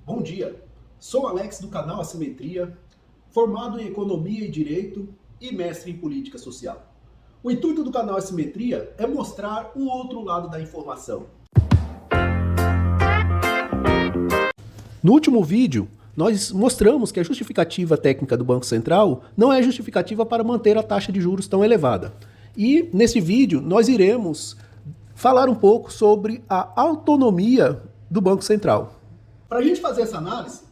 Bom dia, sou Alex do canal Assimetria, formado em Economia e Direito e mestre em Política Social. O intuito do canal Assimetria é mostrar o outro lado da informação. No último vídeo, nós mostramos que a justificativa técnica do Banco Central não é justificativa para manter a taxa de juros tão elevada. E nesse vídeo nós iremos falar um pouco sobre a autonomia do Banco Central. Para a gente fazer essa análise,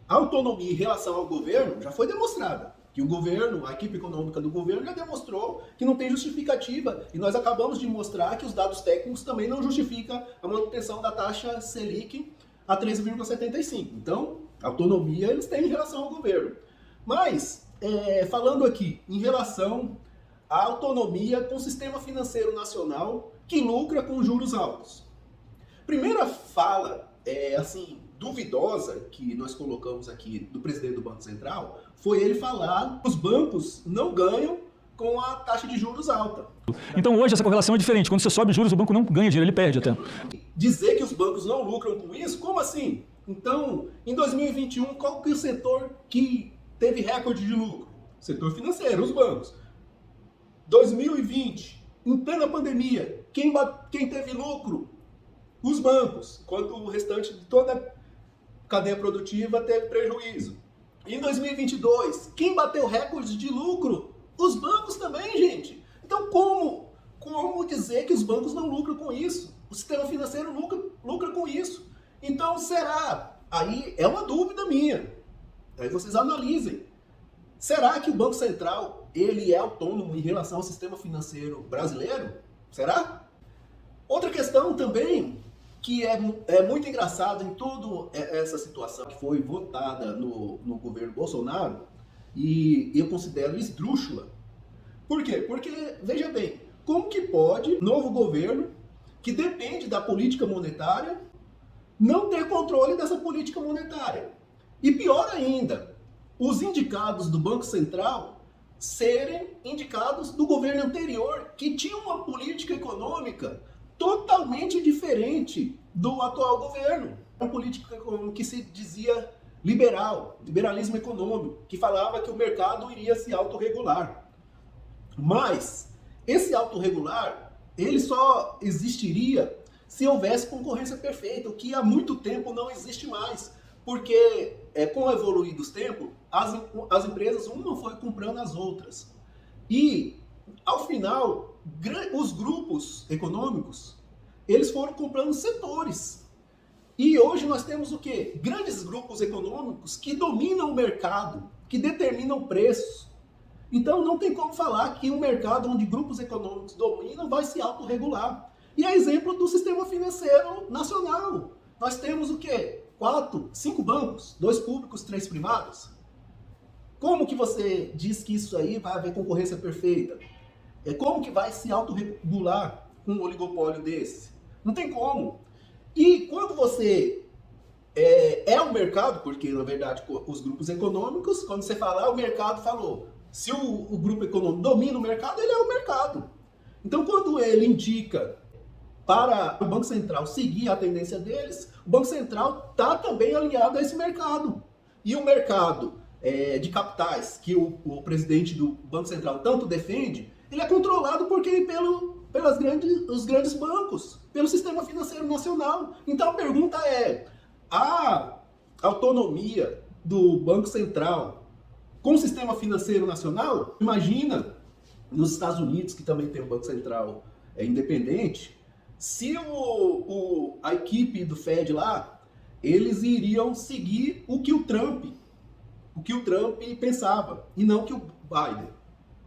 a autonomia em relação ao governo já foi demonstrada. Que o governo, a equipe econômica do governo já demonstrou que não tem justificativa. E nós acabamos de mostrar que os dados técnicos também não justificam a manutenção da taxa Selic a 13,75. Então, autonomia eles têm em relação ao governo. Mas, falando aqui em relação à autonomia com o sistema financeiro nacional que lucra com juros altos. Primeira fala duvidosa que nós colocamos aqui do presidente do Banco Central foi ele falar que os bancos não ganham com a taxa de juros alta. Então hoje essa correlação é diferente. Quando você sobe juros, o banco não ganha dinheiro, ele perde até. Dizer que os bancos não lucram com isso? Como assim? Então, em 2021, qual que é o setor que teve recorde de lucro? Setor financeiro, os bancos. 2020, em plena pandemia, quem teve lucro? Os bancos, enquanto o restante de toda a cadeia produtiva teve prejuízo. Em 2022, quem bateu recorde de lucro? Os bancos também, gente. Então, como dizer que os bancos não lucram com isso? O sistema financeiro lucra com isso. Então, será? Aí é uma dúvida minha. Aí vocês analisem. Será que o Banco Central ele é autônomo em relação ao sistema financeiro brasileiro? Será? Outra questão também que é muito engraçado em toda essa situação que foi votada no governo Bolsonaro, e eu considero esdrúxula. Por quê? Porque, veja bem, como que pode novo governo, que depende da política monetária, não ter controle dessa política monetária? E pior ainda, os indicados do Banco Central serem indicados do governo anterior, que tinha uma política econômica totalmente diferente do atual governo. Uma política econômica que se dizia liberalismo econômico, que falava que o mercado iria se autorregular. Mas esse autorregular, ele só existiria se houvesse concorrência perfeita, o que há muito tempo não existe mais. Porque com o evoluir dos tempos, as empresas uma foi comprando as outras. E, ao final, os grupos econômicos, eles foram comprando setores. E hoje nós temos o quê? Grandes grupos econômicos que dominam o mercado, que determinam preços. Então não tem como falar que um mercado onde grupos econômicos dominam vai se autorregular. E é exemplo do sistema financeiro nacional. Nós temos o quê? 5 bancos, 2 públicos, 3 privados. Como que você diz que isso aí vai haver concorrência perfeita? Como que vai se autorregular com um oligopólio desse? Não tem como. E quando você o mercado, porque na verdade os grupos econômicos, quando você fala, o mercado falou, se o grupo econômico domina o mercado, ele é o mercado. Então quando ele indica para o Banco Central seguir a tendência deles, o Banco Central está também alinhado a esse mercado. E o mercado de capitais, que o presidente do Banco Central tanto defende, ele é controlado pelos grandes bancos, pelo sistema financeiro nacional. Então a pergunta é, a autonomia do Banco Central com o sistema financeiro nacional? Imagina, nos Estados Unidos, que também tem um Banco Central independente, se a equipe do Fed lá, eles iriam seguir o que o Trump pensava, e não que o Biden.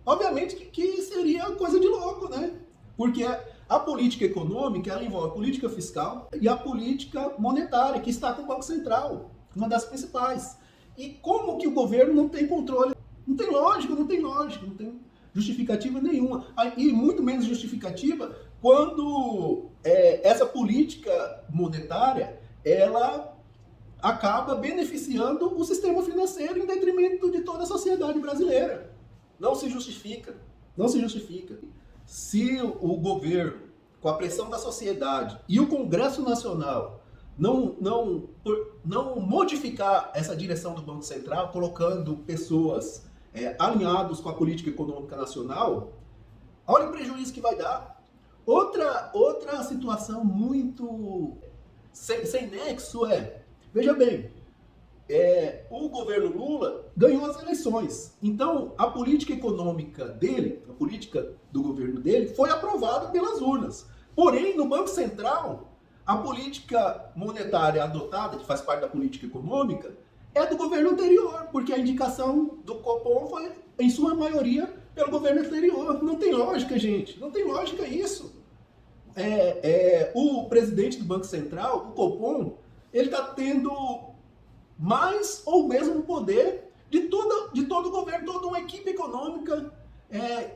Obviamente que seria coisa de louco, né? Porque a política econômica, ela envolve a política fiscal e a política monetária, que está com o Banco Central, uma das principais. E como que o governo não tem controle? Não tem lógica, não tem justificativa nenhuma. E muito menos justificativa quando essa política monetária, ela acaba beneficiando o sistema financeiro em detrimento de toda a sociedade brasileira. Não se justifica. Se o governo, com a pressão da sociedade e o Congresso Nacional, não modificar essa direção do Banco Central, colocando pessoas alinhadas com a política econômica nacional, olha o prejuízo que vai dar. Outra situação muito sem nexo veja bem, o governo Lula ganhou as eleições. Então, a política econômica dele, a política do governo dele, foi aprovada pelas urnas. Porém, no Banco Central, a política monetária adotada, que faz parte da política econômica, é do governo anterior, porque a indicação do Copom foi, em sua maioria, pelo governo anterior. Não tem lógica, gente. Não tem lógica isso. O presidente do Banco Central, o Copom, ele está tendo mais ou mesmo poder de todo o governo, toda uma equipe econômica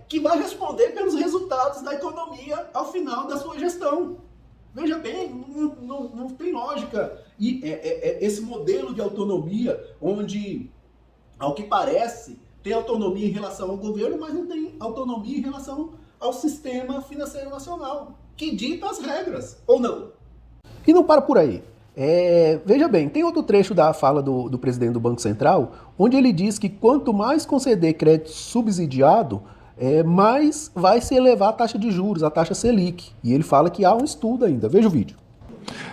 que vai responder pelos resultados da economia ao final da sua gestão. Veja bem, não tem lógica. E esse modelo de autonomia, onde, ao que parece, tem autonomia em relação ao governo, mas não tem autonomia em relação ao sistema financeiro nacional, que dita as regras, ou não? E não para por aí. Veja bem, tem outro trecho da fala do presidente do Banco Central, onde ele diz que quanto mais conceder crédito subsidiado, mais vai se elevar a taxa de juros, a taxa Selic. E ele fala que há um estudo ainda. Veja o vídeo.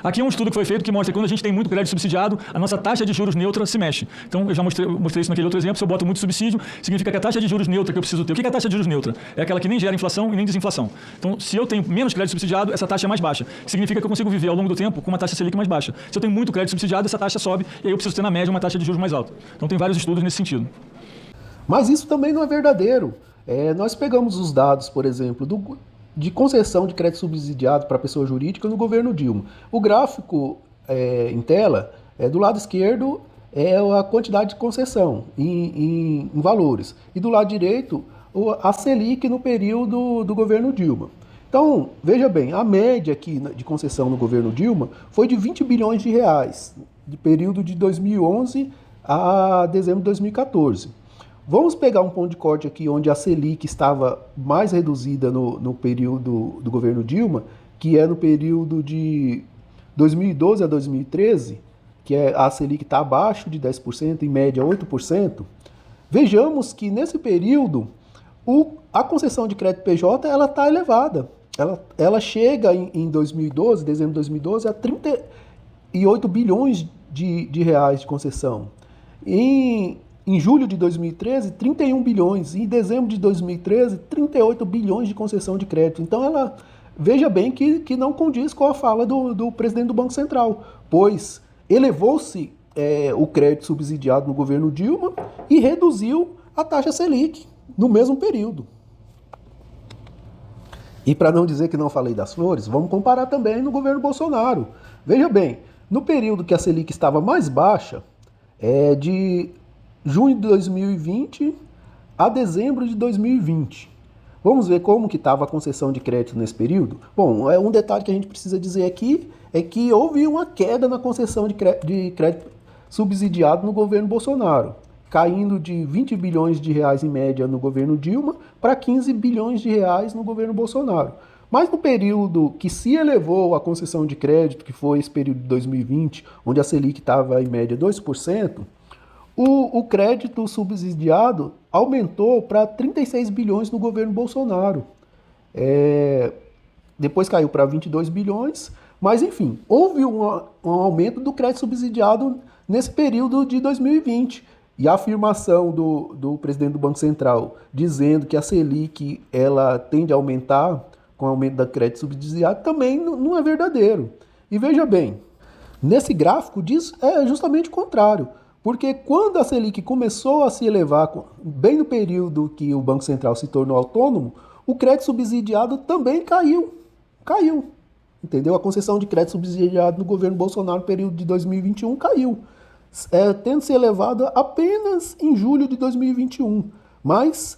Aqui é um estudo que foi feito que mostra que quando a gente tem muito crédito subsidiado, a nossa taxa de juros neutra se mexe. Então, eu já mostrei isso naquele outro exemplo. Se eu boto muito subsídio, significa que a taxa de juros neutra que eu preciso ter. O que é a taxa de juros neutra? É aquela que nem gera inflação e nem desinflação. Então, se eu tenho menos crédito subsidiado, essa taxa é mais baixa. Significa que eu consigo viver ao longo do tempo com uma taxa Selic mais baixa. Se eu tenho muito crédito subsidiado, essa taxa sobe e aí eu preciso ter na média uma taxa de juros mais alta. Então, tem vários estudos nesse sentido. Mas isso também não é verdadeiro. Nós pegamos os dados, por exemplo, de concessão de crédito subsidiado para pessoa jurídica no governo Dilma. O gráfico em tela, do lado esquerdo, é a quantidade de concessão em valores. E do lado direito, a Selic no período do governo Dilma. Então, veja bem, a média aqui de concessão no governo Dilma foi de 20 bilhões de reais, de período de 2011 a dezembro de 2014. Vamos pegar um ponto de corte aqui onde a Selic estava mais reduzida no período do governo Dilma, que é no período de 2012 a 2013, que a Selic está abaixo de 10%, em média 8%. Vejamos que nesse período a concessão de crédito PJ está elevada. Ela chega em 2012, dezembro de 2012, a 38 bilhões de reais de concessão. Em julho de 2013, 31 bilhões. Em dezembro de 2013, 38 bilhões de concessão de crédito. Então, veja bem que não condiz com a fala do presidente do Banco Central, pois elevou-se o crédito subsidiado no governo Dilma e reduziu a taxa Selic no mesmo período. E para não dizer que não falei das flores, vamos comparar também no governo Bolsonaro. Veja bem, no período que a Selic estava mais baixa, de junho de 2020 a dezembro de 2020. Vamos ver como que estava a concessão de crédito nesse período? Bom, um detalhe que a gente precisa dizer aqui é que houve uma queda na concessão de crédito subsidiado no governo Bolsonaro, caindo de 20 bilhões de reais em média no governo Dilma para 15 bilhões de reais no governo Bolsonaro. Mas no período que se elevou a concessão de crédito, que foi esse período de 2020, onde a Selic estava em média 2%, o crédito subsidiado aumentou para 36 bilhões no governo Bolsonaro. Depois caiu para 22 bilhões, mas enfim, houve um aumento do crédito subsidiado nesse período de 2020. E a afirmação do presidente do Banco Central dizendo que a Selic ela tende a aumentar com o aumento do crédito subsidiado também não é verdadeiro. E veja bem, nesse gráfico diz justamente o contrário. Porque quando a Selic começou a se elevar, bem no período que o Banco Central se tornou autônomo, o crédito subsidiado também caiu. Caiu. Entendeu? A concessão de crédito subsidiado no governo Bolsonaro no período de 2021 caiu. Tendo se elevado apenas em julho de 2021. Mas,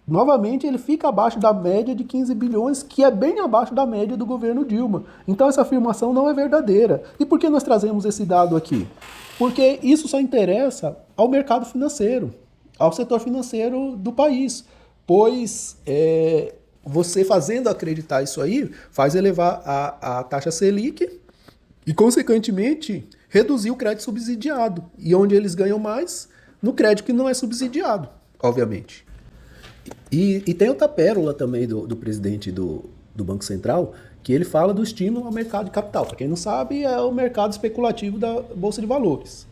novamente, ele fica abaixo da média de 15 bilhões, que é bem abaixo da média do governo Dilma. Então essa afirmação não é verdadeira. E por que nós trazemos esse dado aqui? Porque isso só interessa ao mercado financeiro, ao setor financeiro do país, pois você fazendo acreditar isso aí, faz elevar a taxa Selic e, consequentemente, reduzir o crédito subsidiado. E onde eles ganham mais? No crédito que não é subsidiado, obviamente. E tem outra pérola também do presidente do Banco Central, que ele fala do estímulo ao mercado de capital. Para quem não sabe, é o mercado especulativo da Bolsa de Valores.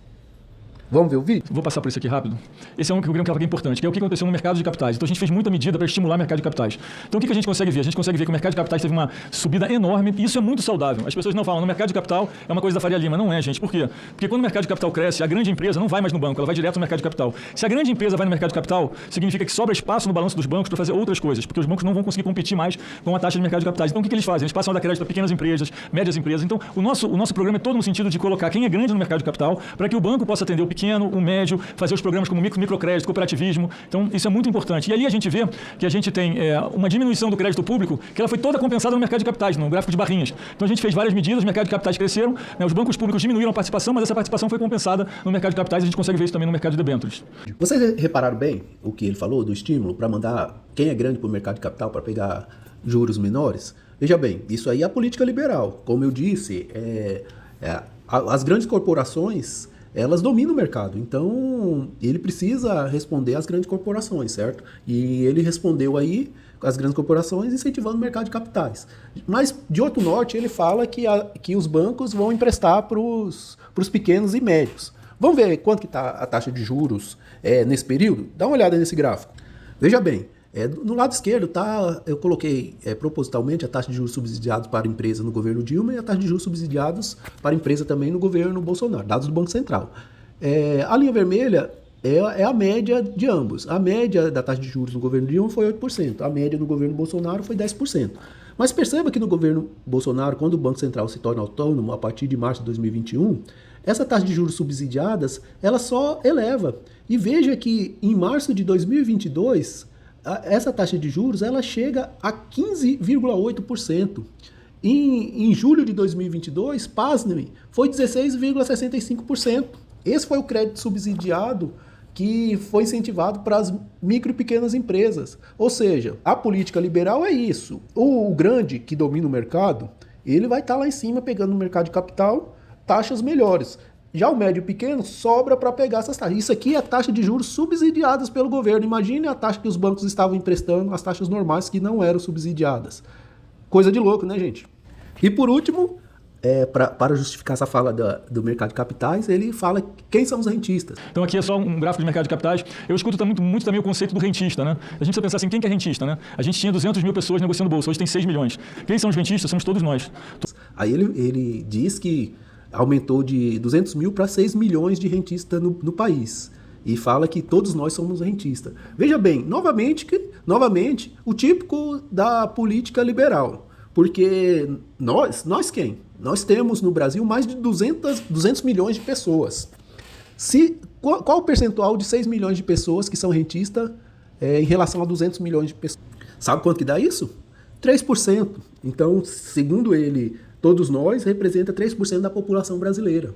Vamos ver o vídeo? Vou passar por isso aqui rápido. Esse é um que eu queria que é importante, que é o que aconteceu no mercado de capitais. Então a gente fez muita medida para estimular o mercado de capitais. Então o que a gente consegue ver? A gente consegue ver que o mercado de capitais teve uma subida enorme e isso é muito saudável. As pessoas não falam, no mercado de capital é uma coisa da Faria Lima. Não é, gente. Por quê? Porque quando o mercado de capital cresce, a grande empresa não vai mais no banco, ela vai direto no mercado de capital. Se a grande empresa vai no mercado de capital, significa que sobra espaço no balanço dos bancos para fazer outras coisas, porque os bancos não vão conseguir competir mais com a taxa de mercado de capitais. Então o que eles fazem? Eles passam a dar crédito a pequenas empresas, médias empresas. Então o nosso programa é todo no sentido de colocar quem é grande no mercado de capital para que o banco possa atender o pequeno, o médio, fazer os programas como microcrédito, cooperativismo. Então, isso é muito importante. E ali a gente vê que a gente tem uma diminuição do crédito público, que ela foi toda compensada no mercado de capitais, no gráfico de barrinhas. Então, a gente fez várias medidas, o mercado de capitais cresceram, né, os bancos públicos diminuíram a participação, mas essa participação foi compensada no mercado de capitais e a gente consegue ver isso também no mercado de debêntures. Vocês repararam bem o que ele falou do estímulo para mandar quem é grande para o mercado de capital para pegar juros menores? Veja bem, isso aí é a política liberal. Como eu disse, as grandes corporações, elas dominam o mercado, então ele precisa responder às grandes corporações, certo? E ele respondeu aí às grandes corporações incentivando o mercado de capitais. Mas, de outro norte, ele fala que os bancos vão emprestar para os pequenos e médios. Vamos ver quanto que está a taxa de juros nesse período? Dá uma olhada nesse gráfico. Veja bem, no lado esquerdo eu coloquei propositalmente a taxa de juros subsidiados para empresa no governo Dilma e a taxa de juros subsidiados para empresa também no governo Bolsonaro, dados do Banco Central. A linha vermelha é a média de ambos. A média da taxa de juros no governo Dilma foi 8%, a média no governo Bolsonaro foi 10%. Mas perceba que no governo Bolsonaro, quando o Banco Central se torna autônomo a partir de março de 2021, essa taxa de juros subsidiadas ela só eleva. E veja que em março de 2022... essa taxa de juros ela chega a 15,8%. Em julho de 2022, pasmem, foi 16,65%. Esse foi o crédito subsidiado que foi incentivado para as micro e pequenas empresas. Ou seja, a política liberal é isso. O grande que domina o mercado, ele vai estar lá em cima pegando no mercado de capital taxas melhores. Já o médio e pequeno sobra para pegar essas taxas. Isso aqui é a taxa de juros subsidiadas pelo governo. Imagine a taxa que os bancos estavam emprestando, as taxas normais que não eram subsidiadas. Coisa de louco, né, gente? E por último, para justificar essa fala do mercado de capitais, ele fala quem são os rentistas. Então aqui é só um gráfico de mercado de capitais. Eu escuto muito também o conceito do rentista, né? A gente precisa pensar assim, quem que é rentista, né? A gente tinha 200 mil pessoas negociando bolsa, hoje tem 6 milhões. Quem são os rentistas? Somos todos nós. Aí ele diz que aumentou de 200 mil para 6 milhões de rentistas no país. E fala que todos nós somos rentistas. Veja bem, novamente, o típico da política liberal. Porque nós quem? Nós temos no Brasil mais de 200 milhões de pessoas. Qual o percentual de 6 milhões de pessoas que são rentistas em relação a 200 milhões de pessoas? Sabe quanto que dá isso? 3%. Então, segundo ele, todos nós representa 3% da população brasileira.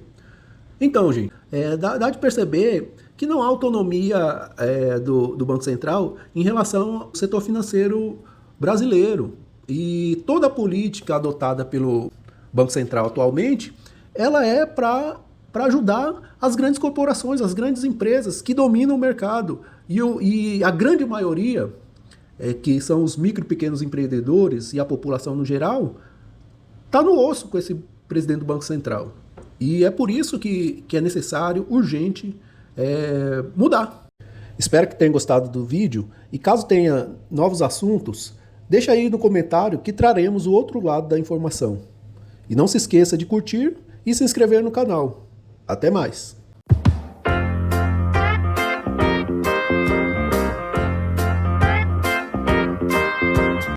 Então, gente, dá de perceber que não há autonomia do Banco Central em relação ao setor financeiro brasileiro. E toda a política adotada pelo Banco Central atualmente, ela é para ajudar as grandes corporações, as grandes empresas que dominam o mercado. E a grande maioria, que são os micro e pequenos empreendedores e a população no geral, está no osso com esse presidente do Banco Central. E é por isso que é necessário, urgente, mudar. Espero que tenham gostado do vídeo e caso tenha novos assuntos, deixa aí no comentário que traremos o outro lado da informação. E não se esqueça de curtir e se inscrever no canal. Até mais!